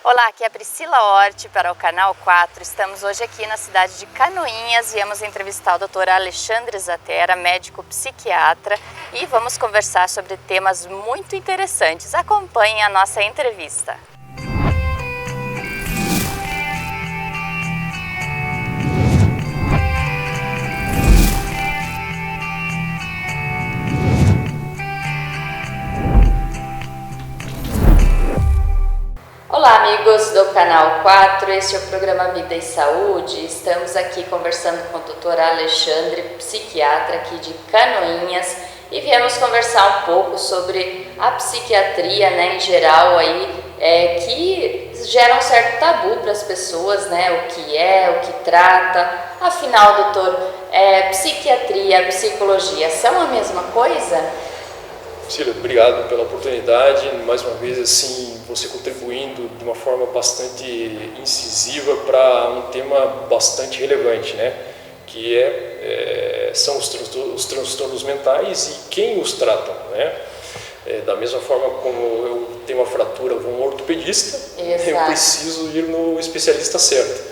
Olá, aqui é a Priscila Hort para o Canal 4. Estamos hoje aqui na cidade de Canoinhas. Viemos entrevistar o Dr. Alexandre Zatera, médico psiquiatra, e vamos conversar sobre temas muito interessantes. Acompanhem a nossa entrevista. Olá, amigos do Canal 4, este é o programa Vida e Saúde. Estamos aqui conversando com o Dr. Alexandre, psiquiatra aqui de Canoinhas, e viemos conversar um pouco sobre a psiquiatria, em geral, que gera um certo tabu para as pessoas, o que é, o que trata. Afinal, doutor, psiquiatria, psicologia são a mesma coisa? Priscila, obrigado pela oportunidade, mais uma vez assim, você contribuindo de uma forma bastante incisiva para um tema bastante relevante, que são os transtornos mentais e quem os trata, da mesma forma como eu tenho uma fratura, vou a um ortopedista, Exato. Eu preciso ir no especialista certo.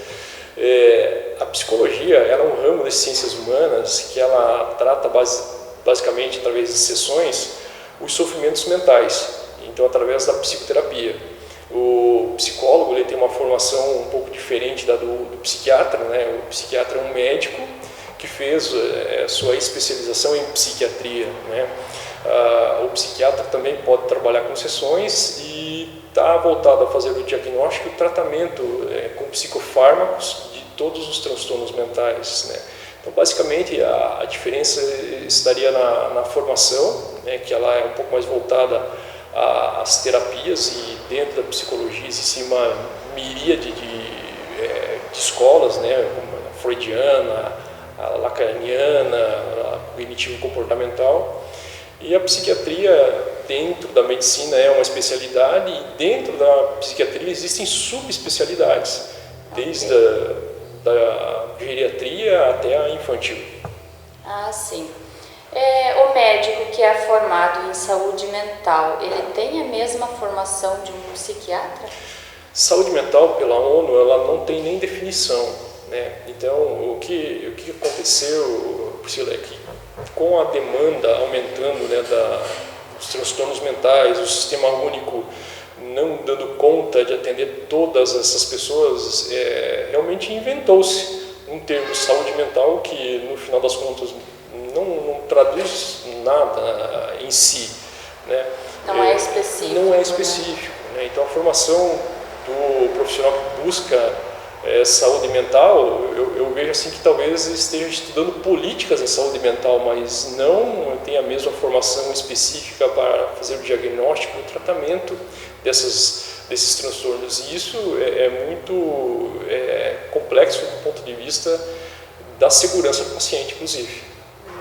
A psicologia ela é um ramo das ciências humanas que ela trata basicamente através de sessões os sofrimentos mentais, então através da psicoterapia. O psicólogo ele tem uma formação um pouco diferente da do psiquiatra, O psiquiatra é um médico que fez sua especialização em psiquiatria, O psiquiatra também pode trabalhar com sessões e está voltado a fazer o diagnóstico e o tratamento com psicofármacos de todos os transtornos mentais, Então, basicamente, a diferença estaria na formação, que ela é um pouco mais voltada às terapias, e dentro da psicologia existe uma miríade de escolas, como a freudiana, a lacaniana, a cognitivo-comportamental. E a psiquiatria, dentro da medicina, é uma especialidade, e dentro da psiquiatria existem subespecialidades, desde da geriatria até a infantil. Ah, sim. O médico que é formado em saúde mental, ele tem a mesma formação de um psiquiatra? Saúde mental, pela ONU, ela não tem nem definição, Então, o que aconteceu, Priscila, é que com a demanda aumentando, dos transtornos mentais, o sistema único não dando conta de atender todas essas pessoas, realmente inventou-se um termo de saúde mental que, no final das contas, não traduz nada em si, Não é específico. Não é específico, Então, a formação do profissional que busca saúde mental, eu vejo assim que talvez esteja estudando políticas em saúde mental, mas não tem a mesma formação específica para fazer o diagnóstico e o tratamento desses transtornos. E isso é muito complexo do ponto de vista da segurança do paciente, inclusive.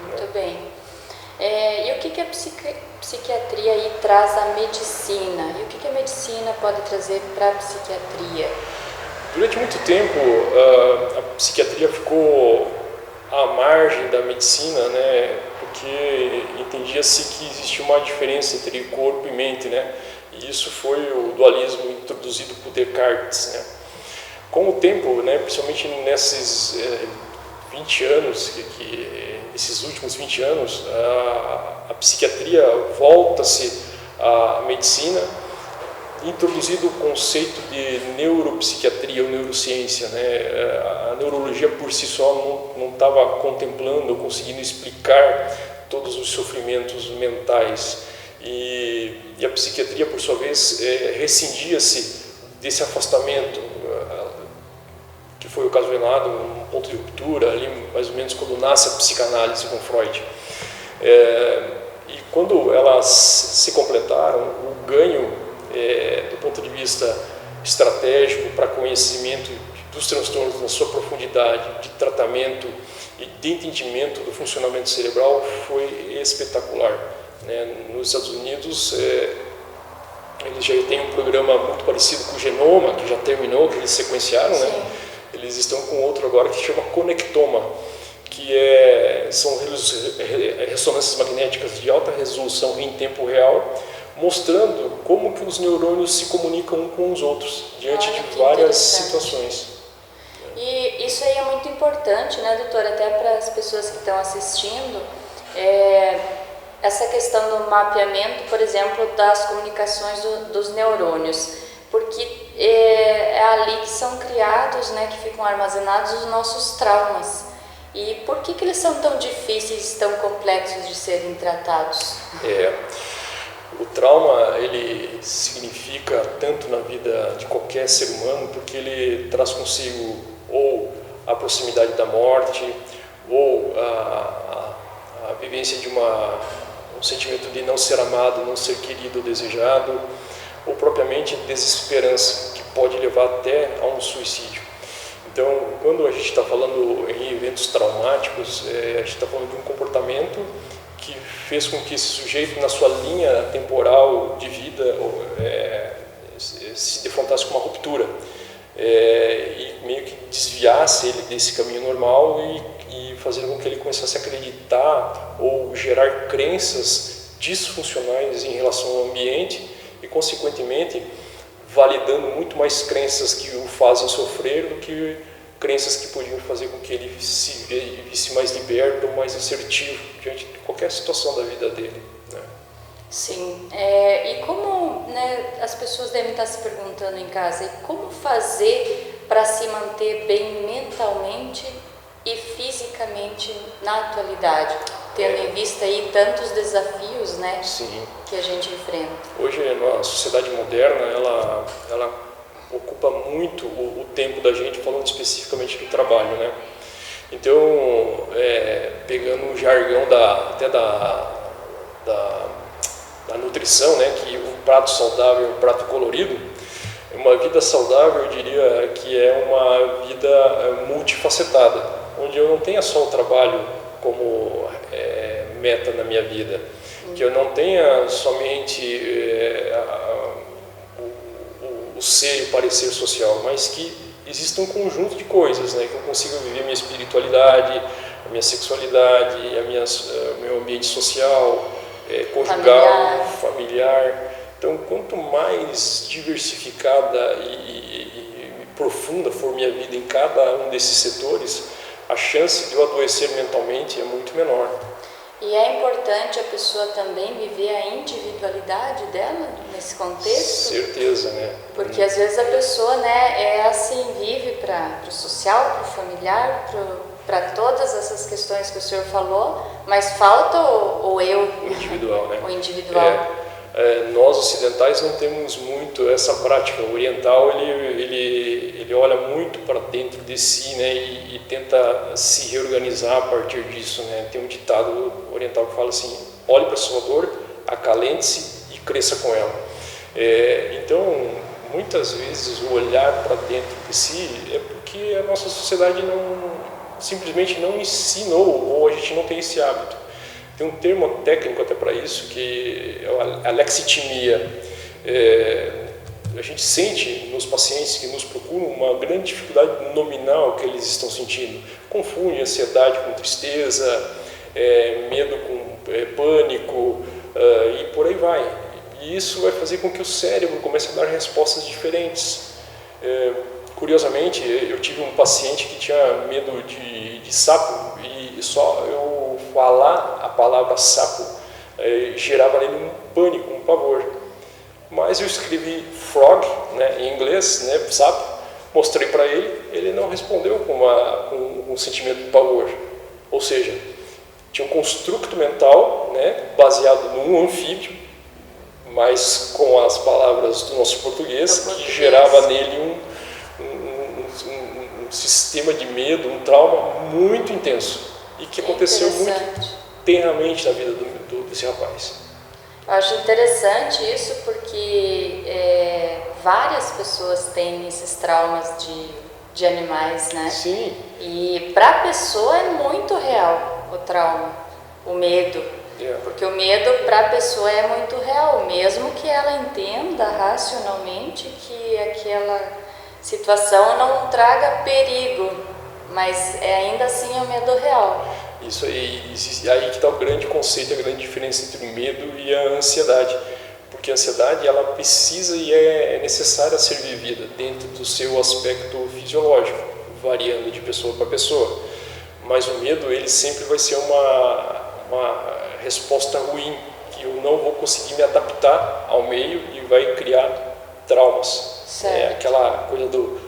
Muito bem. E o que a psiquiatria aí traz à medicina? E o que a medicina pode trazer para a psiquiatria? Durante muito tempo, a psiquiatria ficou à margem da medicina, porque entendia-se que existia uma diferença entre corpo e mente, E isso foi o dualismo introduzido por Descartes, Com o tempo, principalmente nesses 20 anos, esses últimos 20 anos, a psiquiatria volta-se à medicina, introduzido o conceito de neuropsiquiatria ou neurociência, A neurologia por si só não estava contemplando, conseguindo explicar todos os sofrimentos mentais, e a psiquiatria, por sua vez, rescindia-se desse afastamento, que foi ocasionado um ponto de ruptura ali, mais ou menos quando nasce a psicanálise com Freud. E quando elas se completaram, o ganho do ponto de vista estratégico para conhecimento dos transtornos na sua profundidade, de tratamento e de entendimento do funcionamento cerebral foi espetacular. Nos Estados Unidos, eles já têm um programa muito parecido com o Genoma, que já terminou, que eles sequenciaram, Eles estão com outro agora que se chama Conectoma, que são ressonâncias magnéticas de alta resolução em tempo real, mostrando como que os neurônios se comunicam uns com os outros diante Olha, de que várias interessante. situações. E isso aí é muito importante, né, doutora, até para as pessoas que estão assistindo, essa questão do mapeamento, por exemplo, das comunicações dos neurônios, porque é ali que são criados, né, que ficam armazenados os nossos traumas. E por que eles são tão difíceis, tão complexos de serem tratados? O trauma, ele significa tanto na vida de qualquer ser humano, porque ele traz consigo ou a proximidade da morte, ou a vivência de um sentimento de não ser amado, não ser querido ou desejado, ou propriamente desesperança, que pode levar até a um suicídio. Então, quando a gente está falando em eventos traumáticos, a gente está falando de um comportamento que fez com que esse sujeito, na sua linha temporal de vida, se defrontasse com uma ruptura e meio que desviasse ele desse caminho normal e fazendo com que ele começasse a acreditar ou gerar crenças disfuncionais em relação ao ambiente e, consequentemente, validando muito mais crenças que o fazem sofrer do que crenças que podiam fazer com que ele se visse mais liberto ou mais assertivo diante de qualquer situação da vida dele, né? Sim, e como, né, as pessoas devem estar se perguntando em casa, e como fazer para se manter bem mentalmente e fisicamente na atualidade, tendo em vista aí tantos desafios, né, Sim. que a gente enfrenta? Hoje, a sociedade moderna, ela ocupa muito o tempo da gente, falando especificamente do trabalho, né? Então, pegando o jargão até da nutrição, né, que um prato saudável é um prato colorido, uma vida saudável, eu diria que é uma vida multifacetada, onde eu não tenha só o trabalho como meta na minha vida, que eu não tenha somente o ser e o parecer social, mas que exista um conjunto de coisas, né, que eu consiga viver minha espiritualidade, a minha sexualidade, meu ambiente social, conjugal, familiar. Então, quanto mais diversificada e profunda for minha vida em cada um desses setores, a chance de eu adoecer mentalmente é muito menor. E é importante a pessoa também viver a individualidade dela nesse contexto? Certeza, né? Porque às vezes a pessoa, né, vive para o social, para o familiar, para todas essas questões que o senhor falou, mas falta o eu. O individual, né? O individual. Nós ocidentais não temos muito essa prática. O oriental ele olha muito para dentro de si, né, e tenta se reorganizar a partir disso, né? Tem um ditado oriental que fala assim: olhe para a sua dor, acalente-se e cresça com ela. Então, muitas vezes o olhar para dentro de si é porque a nossa sociedade simplesmente não ensinou, ou a gente não tem esse hábito. Tem um termo técnico até para isso, que é a lexitimia. A gente sente nos pacientes que nos procuram uma grande dificuldade de nominar o que eles estão sentindo. Confunde ansiedade com tristeza, medo com pânico, e por aí vai. E isso vai fazer com que o cérebro comece a dar respostas diferentes. Curiosamente, eu tive um paciente que tinha medo de sapo, e só eu falar a palavra sapo gerava nele um pânico, um pavor. Mas eu escrevi frog, né, em inglês, né, sapo, mostrei para ele não respondeu com um sentimento de pavor. Ou seja, tinha um construto mental, né, baseado num anfíbio, mas com as palavras do nosso português, que gerava nele um sistema de medo, um trauma muito intenso, e que aconteceu muito tenramente na vida desse rapaz. Eu acho interessante isso porque várias pessoas têm esses traumas de animais, né? Sim. E para a pessoa é muito real o trauma, o medo. Porque o medo para a pessoa é muito real, mesmo que ela entenda racionalmente que aquela situação não traga perigo, mas ainda assim é um medo real. Isso aí, aí que está o grande conceito, a grande diferença entre o medo e a ansiedade. Porque porque a ansiedade ela precisa e é necessária ser vivida dentro do seu aspecto fisiológico, variando de pessoa para pessoa. Mas o medo ele sempre vai ser uma resposta ruim, que eu não vou conseguir me adaptar ao meio e vai criar traumas. Certo. É aquela coisa do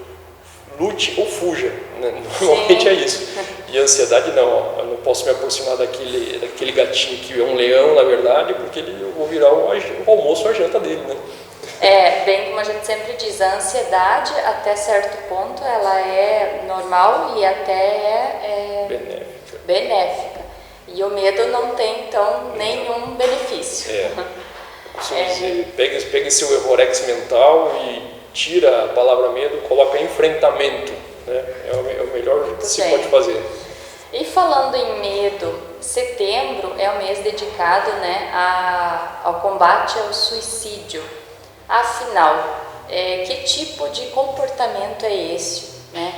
lute ou fuja, né? Normalmente é isso. E a ansiedade não, ó, eu não posso me aproximar daquele gatinho que é um leão, na verdade, porque eu vou virar o almoço ou a janta dele, né? Bem como a gente sempre diz, a ansiedade até certo ponto ela é normal e até benéfica. E o medo não tem então nenhum benefício. Pega seu errorex mental e tira a palavra medo, coloca enfrentamento, né? É o melhor que se pode fazer. E falando em medo, setembro é o mês dedicado, né, ao combate ao suicídio. Afinal, que tipo de comportamento é esse? Né?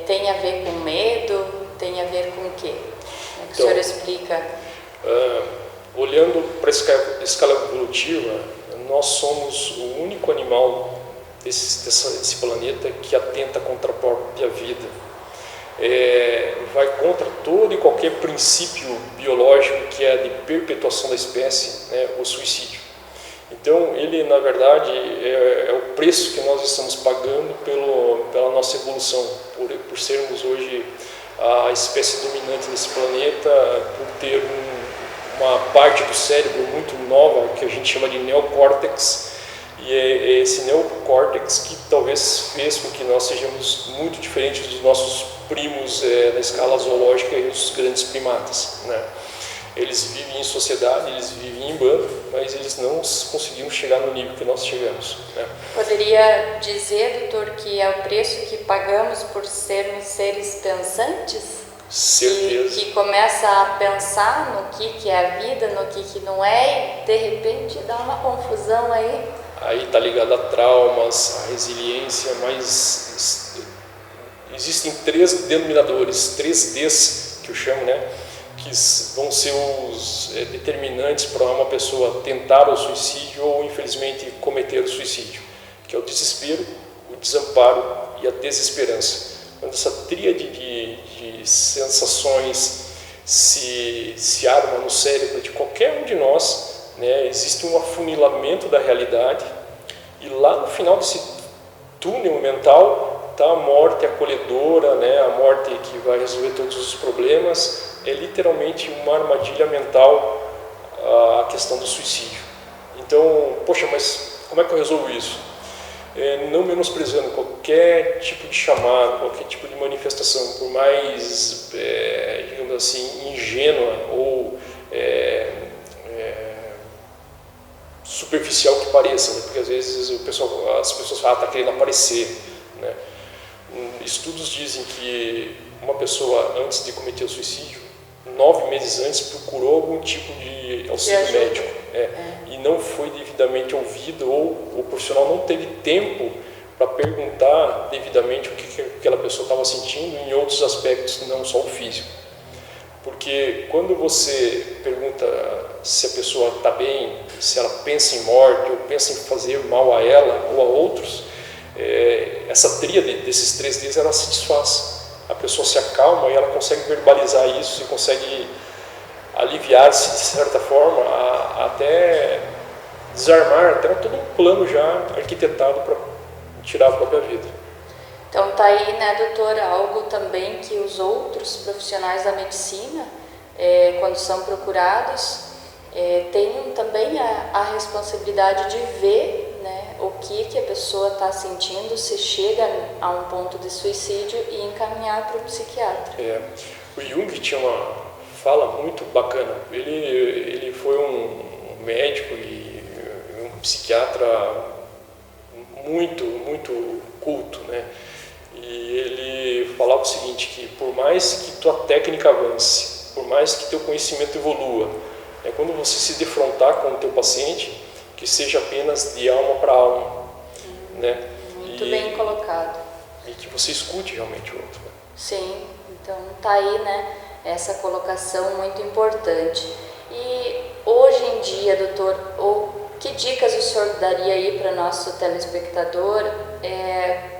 Tem a ver com medo? Tem a ver com o quê? Como é que o senhor explica? Olhando para a escala evolutiva, nós somos o único animal desse planeta que atenta contra a própria vida. Vai contra todo e qualquer princípio biológico que é de perpetuação da espécie, né, o suicídio. Então, ele, na verdade, é o preço que nós estamos pagando pela nossa evolução, por sermos hoje a espécie dominante nesse planeta, por ter uma parte do cérebro muito nova, que a gente chama de neocórtex, e é esse neocórtex que talvez fez com que nós sejamos muito diferentes dos nossos primos na escala zoológica e os grandes primatas, né? Eles vivem em sociedade, eles vivem em bando, mas eles não conseguiram chegar no nível que nós chegamos, né? Poderia dizer, doutor, que é o preço que pagamos por sermos seres pensantes? Certeza. Que começa a pensar no que é a vida, no que não é, e de repente dá uma confusão aí. Aí está ligado a traumas, a resiliência, mas existem 3 denominadores, 3 Ds que eu chamo, né? Que vão ser os determinantes para uma pessoa tentar o suicídio ou, infelizmente, cometer o suicídio, que é o desespero, o desamparo e a desesperança. Quando essa tríade de sensações se arma no cérebro de qualquer um de nós, né, existe um afunilamento da realidade e lá no final desse túnel mental está a morte acolhedora, né, a morte que vai resolver todos os problemas. É literalmente uma armadilha mental a questão do suicídio. Então, poxa, mas como é que eu resolvo isso? Não menosprezando qualquer tipo de chamado, qualquer tipo de manifestação, por mais, digamos assim, ingênua ou superficial que pareça, né? Porque às vezes as pessoas falam, está querendo aparecer, né? Estudos dizem que uma pessoa, antes de cometer o suicídio, 9 meses antes procurou algum tipo de auxílio médico, e não foi devidamente ouvido, ou o profissional não teve tempo para perguntar devidamente o que aquela pessoa estava sentindo em outros aspectos, não só o físico. Porque quando você pergunta se a pessoa está bem, se ela pensa em morte ou pensa em fazer mal a ela ou a outros, essa tríade desses 3 Ds ela se desfaz. A pessoa se acalma e ela consegue verbalizar isso e consegue aliviar-se de certa forma, até desarmar até todo um plano já arquitetado para tirar a própria vida. Então tá aí, né, doutor, algo também que os outros profissionais da medicina, quando são procurados, têm também a responsabilidade de ver, né, o que a pessoa está sentindo, se chega a um ponto de suicídio e encaminhar para o psiquiatra. O Jung tinha uma fala muito bacana. Ele foi um médico e um psiquiatra muito, muito culto, né? E ele falava o seguinte, que por mais que tua técnica avance, por mais que teu conhecimento evolua, quando você se defrontar com o teu paciente, que seja apenas de alma para alma, né? Muito bem colocado. E que você escute realmente o outro. Sim, então tá aí, né, essa colocação muito importante. E hoje em dia, doutor, que dicas o senhor daria aí para nosso telespectador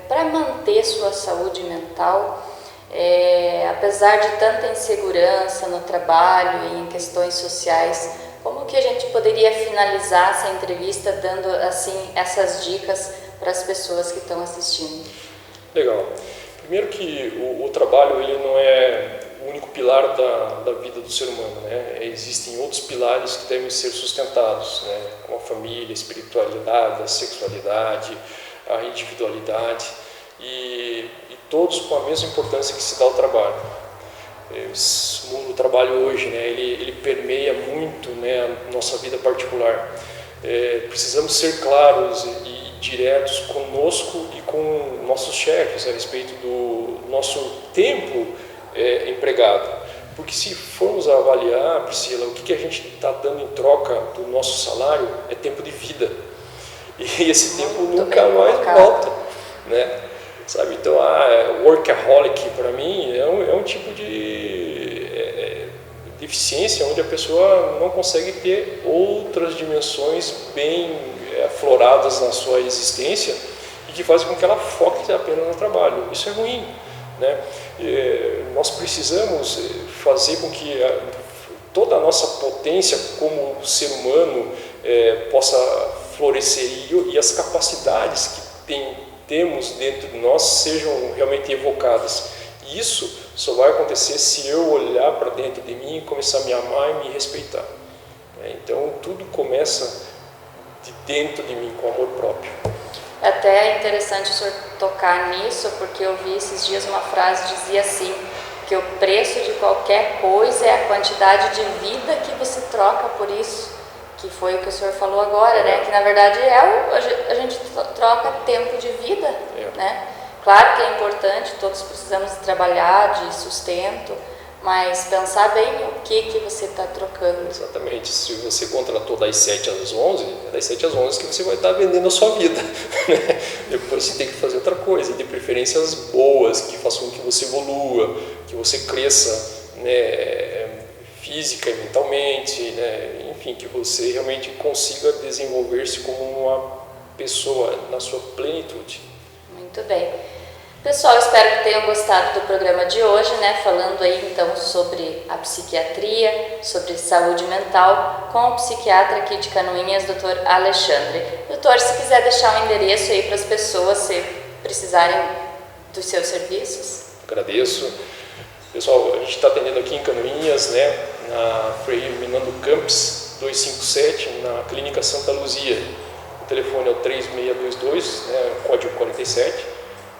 para manter sua saúde mental, apesar de tanta insegurança no trabalho e em questões sociais? Como que a gente poderia finalizar essa entrevista dando assim essas dicas para as pessoas que estão assistindo? Legal. Primeiro que o trabalho ele não é o único pilar da vida do ser humano, né? Existem outros pilares que devem ser sustentados, né? Como a família, a espiritualidade, a sexualidade, a individualidade e todos com a mesma importância que se dá ao trabalho. O trabalho hoje, né, ele permeia muito, né, a nossa vida particular. Precisamos ser claros e diretos conosco e com nossos chefes a respeito do nosso tempo empregado. Porque se formos avaliar, Priscila, o que a gente está dando em troca do nosso salário é tempo de vida. E esse tempo nunca mais volta, né? Sabe? Então, workaholic para mim é um tipo de deficiência onde a pessoa não consegue ter outras dimensões bem afloradas na sua existência e que faz com que ela foque apenas no trabalho. Isso é ruim, né? Nós precisamos fazer com que toda a nossa potência como ser humano possa florescer e as capacidades que temos dentro de nós sejam realmente evocadas. E isso só vai acontecer se eu olhar para dentro de mim e começar a me amar e me respeitar. Então tudo começa de dentro de mim, com amor próprio. Até é interessante o senhor tocar nisso, porque eu vi esses dias uma frase que dizia assim, que o preço de qualquer coisa é a quantidade de vida que você troca por isso, que foi o que o senhor falou agora, né? Que na verdade a gente troca tempo de vida, né? Claro que é importante, todos precisamos trabalhar de sustento, mas pensar bem o que você está trocando. Exatamente. Se você contratou das 7 às 11, é das 7 às 11 que você vai estar vendendo a sua vida. Depois você tem que fazer outra coisa, de preferências boas, que façam com que você evolua, que você cresça, né, física e mentalmente, né, enfim, que você realmente consiga desenvolver-se como uma pessoa na sua plenitude. Muito bem. Pessoal, espero que tenham gostado do programa de hoje, né? Falando aí então sobre a psiquiatria, sobre saúde mental, com o psiquiatra aqui de Canoinhas, Dr. Alexandre. Doutor, se quiser deixar um endereço aí para as pessoas se precisarem dos seus serviços. Agradeço. Pessoal, a gente está atendendo aqui em Canoinhas, né? Na Frei Minando Campos 257, na Clínica Santa Luzia. O telefone é o 3622, né? Código 47.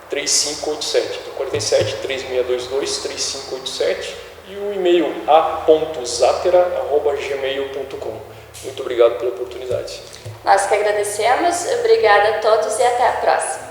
3587, 47 3622 3587 e o e-mail a.zatera@gmail.com. Muito obrigado pela oportunidade. Nós que agradecemos, obrigada a todos e até a próxima.